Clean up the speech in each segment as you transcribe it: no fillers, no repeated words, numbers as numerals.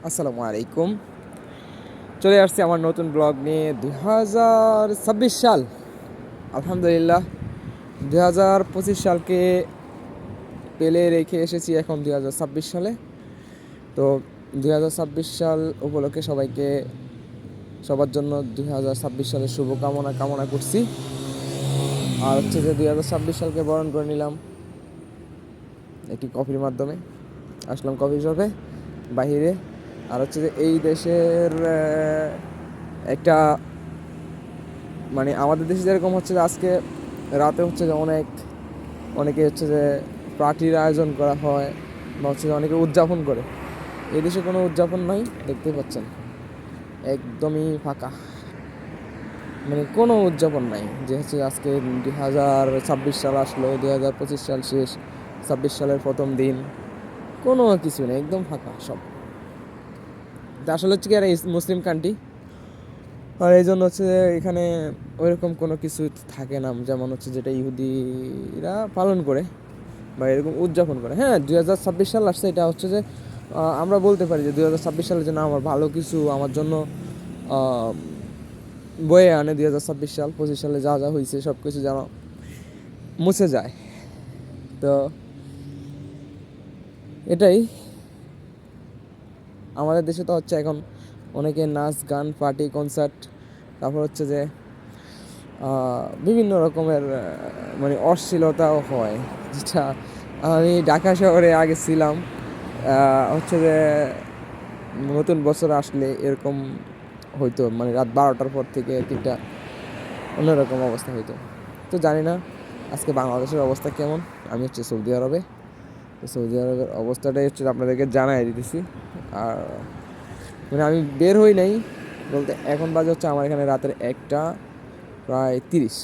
আসসালামু আলাইকুম। চলে আসছি আমার নতুন ব্লগ নিয়ে। 2026 সাল, আলহামদুলিল্লাহ 2025 সালকে পেলে রেখে এসেছি এখন 2026 সালে। তো 2026 সাল উপলক্ষে সবার জন্য 2026 সালের শুভকামনা কামনা করছি। আর হচ্ছে যে 2026 সালকে বরণ করে নিলাম একটি কফির মাধ্যমে। আসলাম কফি শপে বাহিরে। আর হচ্ছে যে এই দেশের একটা মানে আমাদের দেশে যেরকম হচ্ছে যে আজকে রাতে হচ্ছে যে অনেকে হচ্ছে যে পার্টির আয়োজন করা হয় বা হচ্ছে যে অনেকে উদযাপন করে। এই দেশে কোনো উদযাপন নাই, দেখতেই পাচ্ছেন একদমই ফাঁকা, মানে কোনো উদযাপন নাই। যে হচ্ছে আজকে 2026 সাল আসলো, 2025 সাল শেষ, 26 সালের প্রথম দিন, কোনো কিছু নেই, একদম ফাঁকা সব। আসলে হচ্ছে কি আর মুসলিম কান্ট্রি, আর এই জন্য হচ্ছে এখানে ওইরকম কোনো কিছু থাকে না, যেমন হচ্ছে যেটা ইহুদিরা পালন করে বা এরকম উদযাপন করে। হ্যাঁ, 2026 সাল আসছে, এটা হচ্ছে যে আমরা বলতে পারি যে 2026 সালের জন্য আমার ভালো কিছু আমার জন্য বয়ে আনে। 2026 সাল 25 সালে যা যা হয়েছে সব কিছু যেন মুছে যায়। তো এটাই আমাদের দেশে তো হচ্ছে এখন অনেকে নাচ গান পার্টি কনসার্ট, তারপর হচ্ছে যে বিভিন্ন রকমের মানে অশ্লীলতাও হয়, যেটা আমি ঢাকা শহরে আগে ছিলাম। হচ্ছে যে নতুন বছর আসলে এরকম হয়তো, মানে রাত 12টার পর থেকে একটা অন্যরকম অবস্থা হইতো। তো জানি না আজকে বাংলাদেশের অবস্থা কেমন। আমি হচ্ছে সৌদি আরবে, তো সৌদি আরবের অবস্থাটাই হচ্ছে আপনাদেরকে জানাই দিতেছি। আর মানে আমি বের হই নাই বলতে, এখন বাজে হচ্ছে আমার এখানে রাতের 1টা প্রায় 30।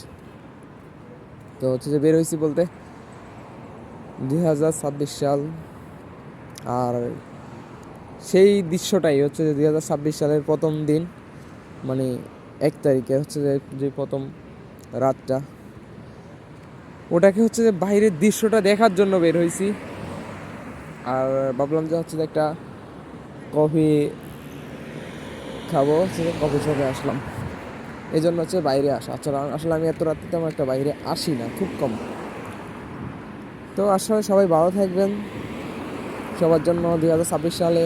তো হচ্ছে যে বের হয়েছি বলতে 2026 সাল। আর সেই দৃশ্যটাই হচ্ছে যে 2026 সালের প্রথম দিন, মানে 1 তারিখে হচ্ছে যে প্রথম রাতটা, ওটাকে হচ্ছে যে বাইরের দৃশ্যটা দেখার জন্য বের হয়েছি। আর ভাবলাম যে হচ্ছে যে একটা কফি খাবো, হচ্ছে যে কফি শপে আসলাম। এই জন্য হচ্ছে বাইরে আসা। আসলে আমি এত রাত্রে তেমন একটা বাইরে আসি না, খুব কম। তো আসলে সবাই ভালো থাকবেন, সবার জন্য 2026 সালে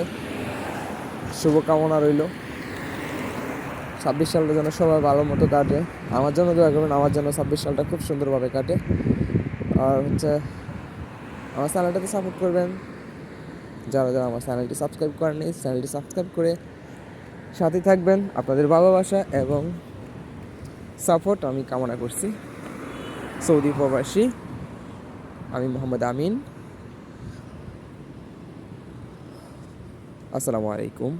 শুভকামনা রইল। 26 সালটা যেন সবার ভালো মতো কাটে। আমার জন্য দোয়া করবেন, আমার জন্য 26 সালটা খুব সুন্দরভাবে কাটে। আর হচ্ছে আমার চ্যানেলটাতে সাপোর্ট করবেন। যারা যারা আমার চ্যানেলটি সাবস্ক্রাইব করেননি, চ্যানেলটি সাবস্ক্রাইব করে সাথে থাকবেন। আপনাদের ভালোবাসা এবং সাপোর্ট আমি কামনা করছি। সৌদি প্রবাসী আমি মোহাম্মদ আমিন। আসসালামু আলাইকুম।